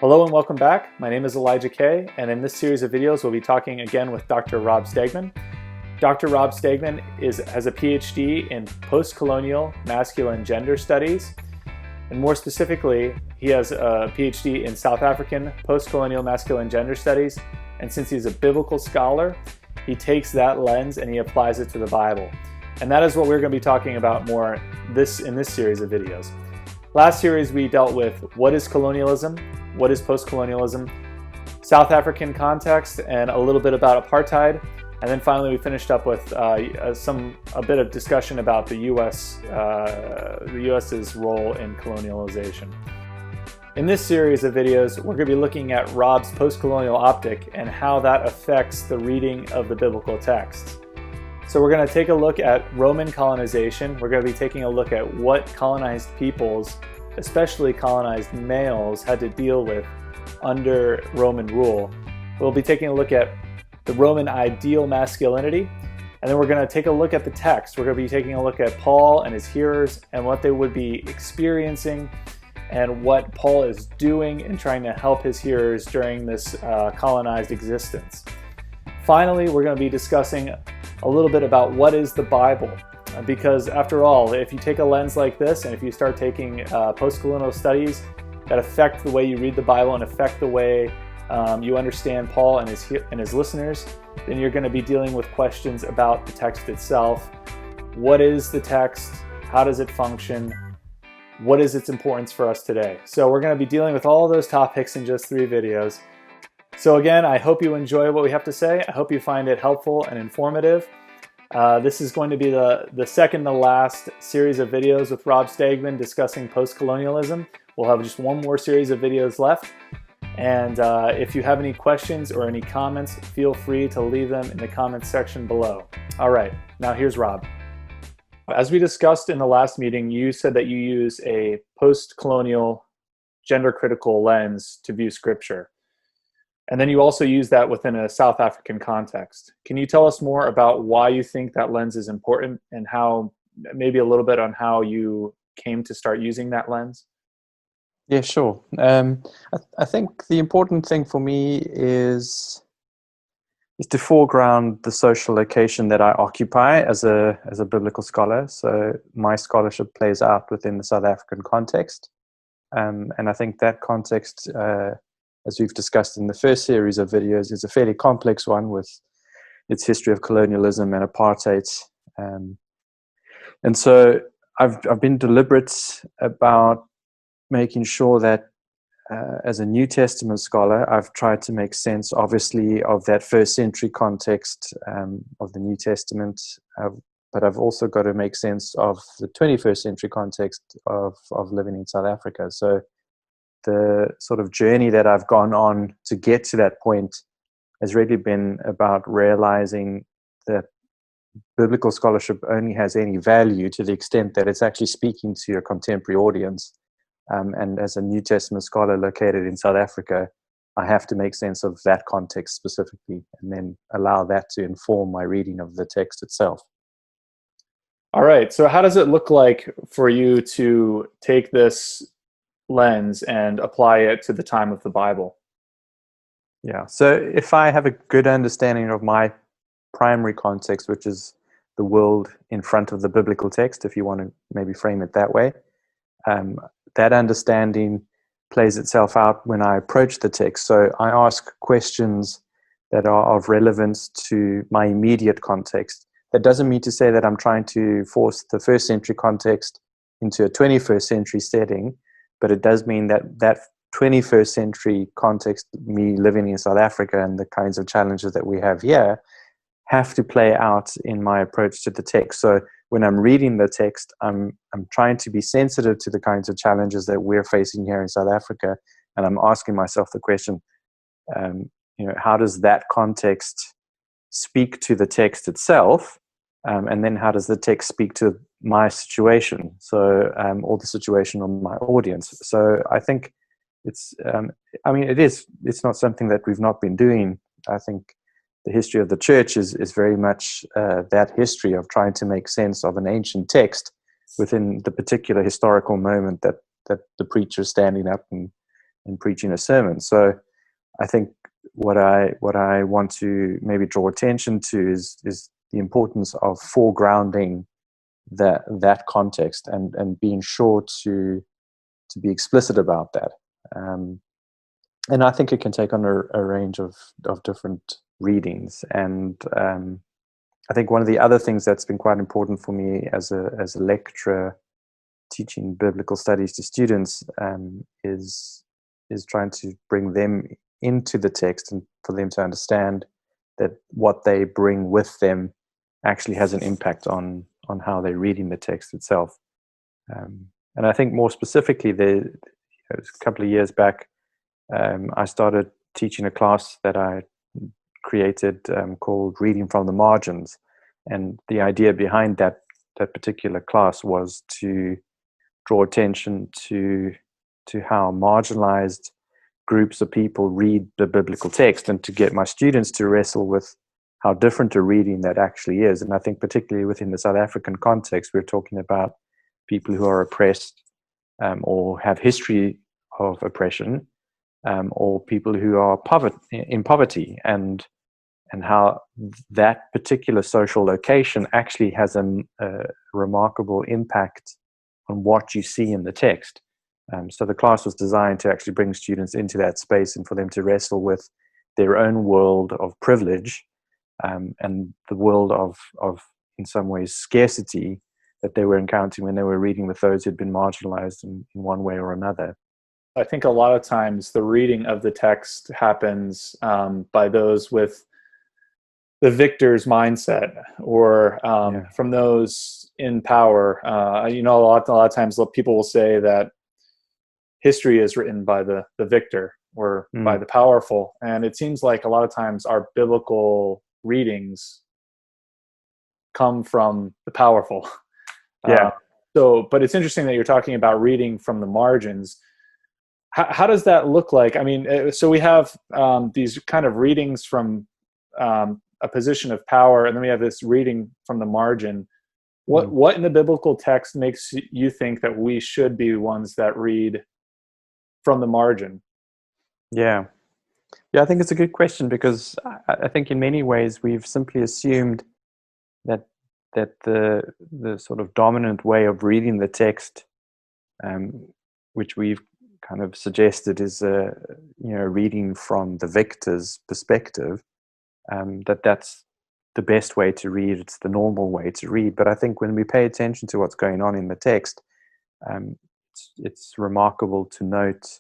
Hello and welcome back. My name is Elijah Kay, and in this series of videos we'll be talking again with Dr. Rob Stegmann. Dr. Rob Stegmann has a PhD in post-colonial masculine gender studies, and more specifically, he has a PhD in South African post-colonial masculine gender studies, and since he's a biblical scholar, he takes that lens and he applies it to the Bible. And that is what we're going to be talking about more in this series of videos. Last series we dealt with what is colonialism, what is post-colonialism, South African context, and a little bit about apartheid. And then finally we finished up with a bit of discussion about the US's role in colonialization. In this series of videos, we're going to be looking at Rob's post-colonial optic and how that affects the reading of the biblical texts. So we're going to take a look at Roman colonization. We're going to be taking a look at what colonized peoples, especially colonized males, had to deal with under Roman rule. We'll be taking a look at the Roman ideal masculinity, and then we're going to take a look at the text. We're going to be taking a look at Paul and his hearers and what they would be experiencing and what Paul is doing in trying to help his hearers during this colonized existence. Finally, we're going to be discussing a little bit about what is the Bible, because after all, if you take a lens like this and if you start taking post-colonial studies that affect the way you read the Bible and affect the way you understand Paul and his listeners, then you're going to be dealing with questions about the text itself. What is the text? How does it function? What is its importance for us today? So we're going to be dealing with all of those topics in just 3 videos. So again, I hope you enjoy what we have to say. I hope you find it helpful and informative. This is going to be the second to last series of videos with Rob Stegmann discussing post-colonialism. We'll have just one more series of videos left. And if you have any questions or any comments, feel free to leave them in the comments section below. All right, now here's Rob. As we discussed in the last meeting, you said that you use a post-colonial gender-critical lens to view Scripture. And then you also use that within a South African context. Can you tell us more about why you think that lens is important and how, maybe a little bit on how you came to start using that lens? Yeah, sure. I think the important thing for me is to foreground the social location that I occupy as a biblical scholar. So my scholarship plays out within the South African context. And I think that context, as we've discussed in the first series of videos, is a fairly complex one with its history of colonialism and apartheid. And so I've been deliberate about making sure that as a New Testament scholar, I've tried to make sense, obviously, of that first century context of the New Testament, but I've also got to make sense of the 21st century context of living in South Africa. So the sort of journey that I've gone on to get to that point has really been about realizing that biblical scholarship only has any value to the extent that it's actually speaking to your contemporary audience. And as a New Testament scholar located in South Africa, I have to make sense of that context specifically and then allow that to inform my reading of the text itself. All right, so how does it look like for you to take this lens and apply it to the time of the Bible? Yeah, so if I have a good understanding of my primary context, which is the world in front of the biblical text, if you want to maybe frame it that way, that understanding plays itself out when I approach the text. So I ask questions that are of relevance to my immediate context. That doesn't mean to say that I'm trying to force the first century context into a 21st century setting, but it does mean that that 21st century context, me living in South Africa and the kinds of challenges that we have here, have to play out in my approach to the text. So when I'm reading the text, I'm trying to be sensitive to the kinds of challenges that we're facing here in South Africa, and I'm asking myself the question, how does that context speak to the text itself, and then how does the text speak to my situation, or the situation of my audience? So I think it's not something that we've not been doing. I think the history of the church is very much that history of trying to make sense of an ancient text within the particular historical moment that the preacher is standing up and and preaching a sermon. So I think what I want to maybe draw attention to is the importance of foregrounding that context and being sure to be explicit about that. And I think it can take on a range of different readings. And I think one of the other things that's been quite important for me as a lecturer teaching biblical studies to students is trying to bring them into the text and for them to understand that what they bring with them actually has an impact on how they're reading the text itself. And I think more specifically, a couple of years back, I started teaching a class that I created called Reading from the Margins. And the idea behind that particular class was to draw attention to how marginalized groups of people read the biblical text, and to get my students to wrestle with how different a reading that actually is. And I think particularly within the South African context, we're talking about people who are oppressed or have history of oppression, or people who are in poverty, and how that particular social location actually has a remarkable impact on what you see in the text. So the class was designed to actually bring students into that space and for them to wrestle with their own world of privilege and the world of in some ways scarcity that they were encountering when they were reading with those who'd been marginalized in one way or another. I think a lot of times the reading of the text happens by those with the victor's mindset, or from those in power. A lot of times people will say that history is written by the victor or by the powerful. And it seems like a lot of times our biblical readings come from the powerful. But it's interesting that you're talking about reading from the margins. How does that look like? I mean, so we have these kind of readings from a position of power, and then we have this reading from the margin. What in the biblical text makes you think that we should be ones that read from the margin? Yeah, I think it's a good question, because I think in many ways we've simply assumed that the sort of dominant way of reading the text, which we've kind of suggested is reading from the victor's perspective, that's the best way to read. It's the normal way to read. But I think when we pay attention to what's going on in the text, it's remarkable to note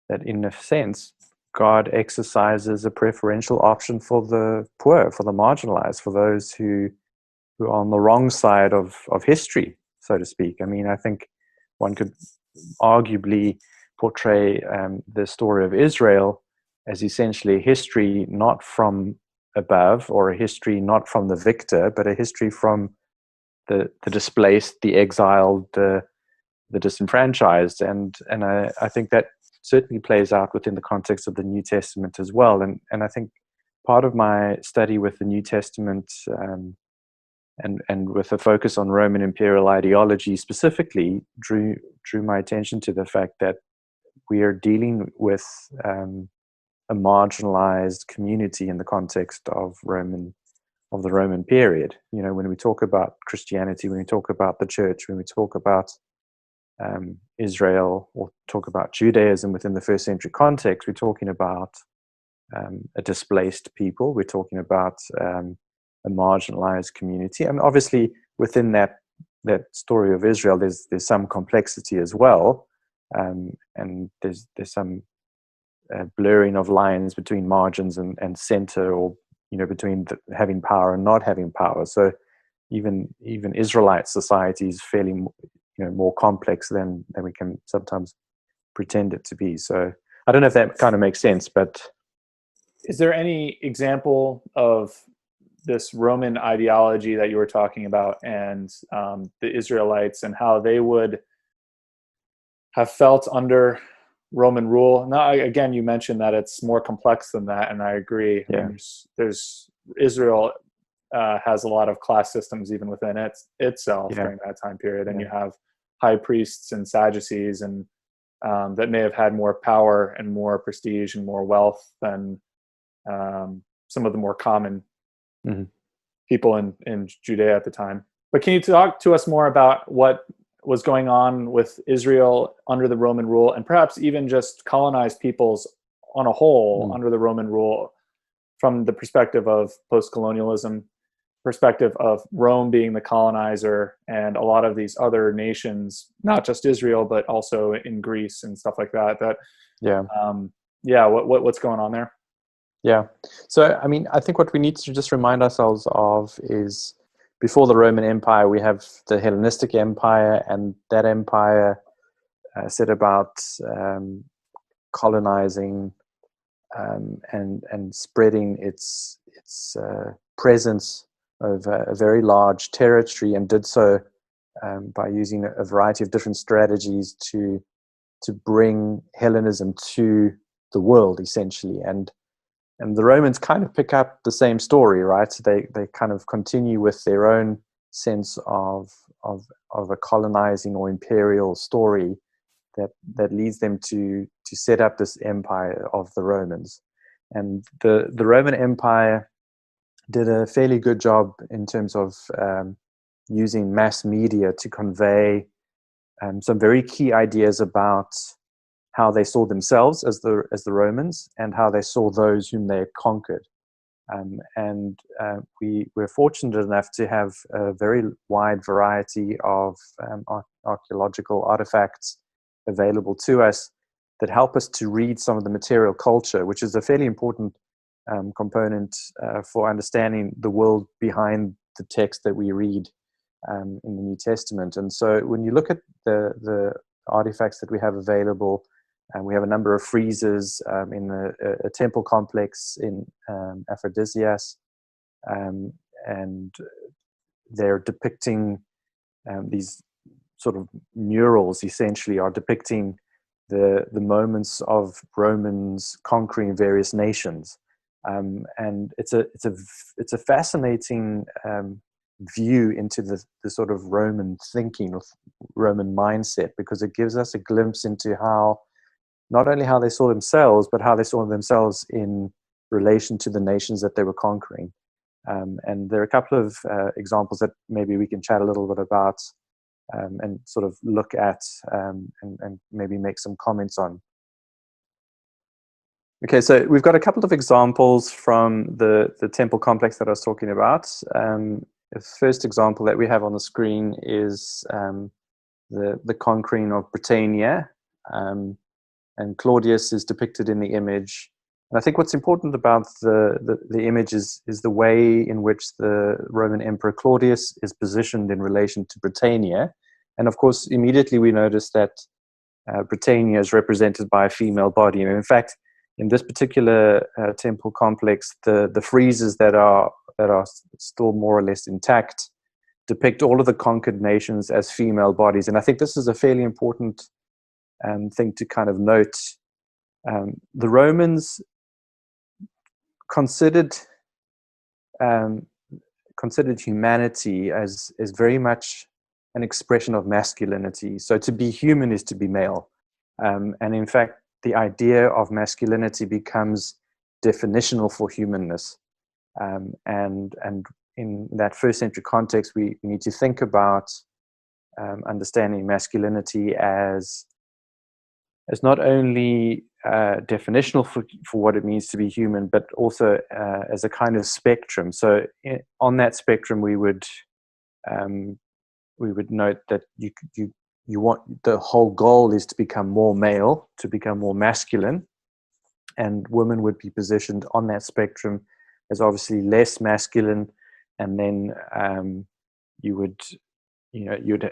that in a sense, God exercises a preferential option for the poor, for the marginalized, for those who are on the wrong side of history, so to speak. I mean, I think one could arguably portray the story of Israel as essentially a history not from above, or a history not from the victor, but a history from the displaced, the exiled, the disenfranchised. And I think that certainly plays out within the context of the New Testament as well. And I think part of my study with the New Testament and with a focus on Roman imperial ideology specifically drew my attention to the fact that we are dealing with a marginalized community in the context of the Roman period. When we talk about Christianity, when we talk about the church, when we talk about Israel, or talk about Judaism within the first century context, we're talking about a displaced people. We're talking about a marginalized community. And obviously within that story of Israel, there's some complexity as well. And there's some blurring of lines between margins and center, or between having power and not having power. So even Israelite society is fairly more complex than we can sometimes pretend it to be. So I don't know if that kind of makes sense, but is there any example of this Roman ideology that you were talking about, and the Israelites, and how they would have felt under Roman rule? Now, again, you mentioned that it's more complex than that, and I agree. Yeah. I mean, there's Israel has a lot of class systems even within itself during that time period, and you have high priests and Sadducees and that may have had more power and more prestige and more wealth than some of the more common people in Judea at the time. But can you talk to us more about what was going on with Israel under the Roman rule, and perhaps even just colonized peoples on a whole under the Roman rule, from the perspective of post-colonialism, perspective of Rome being the colonizer and a lot of these other nations, not just Israel, but also in Greece and stuff like that, what's going on there? Yeah. So, I mean, I think what we need to just remind ourselves of is before the Roman Empire, we have the Hellenistic Empire, and that empire set about colonizing and spreading its presence over a very large territory, and did so by using a variety of different strategies to bring Hellenism to the world, essentially. And the Romans kind of pick up the same story, right? So they kind of continue with their own sense of a colonizing or imperial story that leads them to set up this empire of the Romans. And the Roman Empire did a fairly good job in terms of using mass media to convey some very key ideas about how they saw themselves as the Romans, and how they saw those whom they had conquered. We were fortunate enough to have a very wide variety of archaeological artifacts available to us that help us to read some of the material culture, which is a fairly important component for understanding the world behind the text that we read in the New Testament. And so when you look at the artifacts that we have available, and we have a number of friezes in a temple complex in Aphrodisias, and they're depicting these sort of murals, essentially, are depicting the moments of Romans conquering various nations, and it's a fascinating view into the sort of Roman thinking, or Roman mindset, because it gives us a glimpse into how, not only how they saw themselves, but how they saw themselves in relation to the nations that they were conquering. And there are a couple of examples that maybe we can chat a little bit about and sort of look at and maybe make some comments on. Okay, so we've got a couple of examples from the temple complex that I was talking about. The first example that we have on the screen is the conquering of Britannia. And Claudius is depicted in the image. And I think what's important about the image is the way in which the Roman Emperor Claudius is positioned in relation to Britannia. And of course, immediately we notice that Britannia is represented by a female body. And in fact, in this particular temple complex, the friezes that are still more or less intact depict all of the conquered nations as female bodies. And I think this is a fairly important thing to kind of note. The Romans considered humanity as very much an expression of masculinity. So to be human is to be male, and in fact, the idea of masculinity becomes definitional for humanness. And in that first century context, we need to think about understanding masculinity as not only definitional for what it means to be human, but also as a kind of spectrum. So on that spectrum, we would note that you want, the whole goal is to become more male, to become more masculine, and women would be positioned on that spectrum as obviously less masculine, and then you'd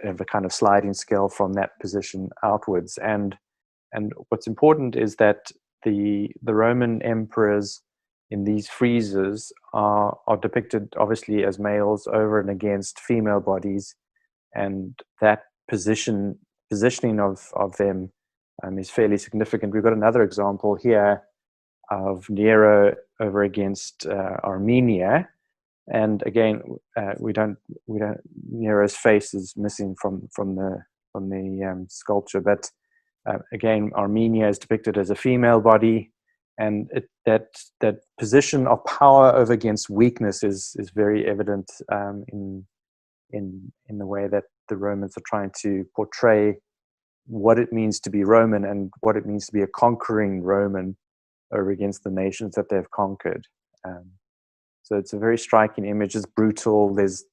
have a kind of sliding scale from that position outwards. And what's important is that the Roman emperors in these friezes are depicted obviously as males over and against female bodies, and that positioning of them is fairly significant. We've got another example here of Nero over against Armenia, and again, Nero's face is missing from the sculpture, but Again, Armenia is depicted as a female body, and that position of power over against weakness is very evident in the way that the Romans are trying to portray what it means to be Roman and what it means to be a conquering Roman over against the nations that they've conquered. So it's a very striking image. It's brutal. There's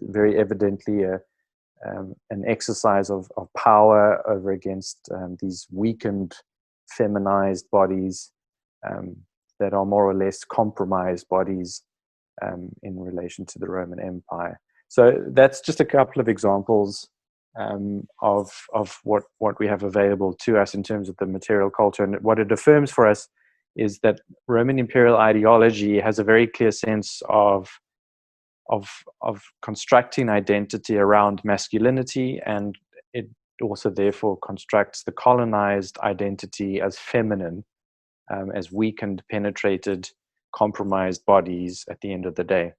very evidently an exercise of power over against these weakened, feminized bodies that are more or less compromised bodies in relation to the Roman Empire. So that's just a couple of examples of what we have available to us in terms of the material culture. And what it affirms for us is that Roman imperial ideology has a very clear sense of constructing identity around masculinity, and it also therefore constructs the colonized identity as feminine, as weakened, penetrated, compromised bodies at the end of the day.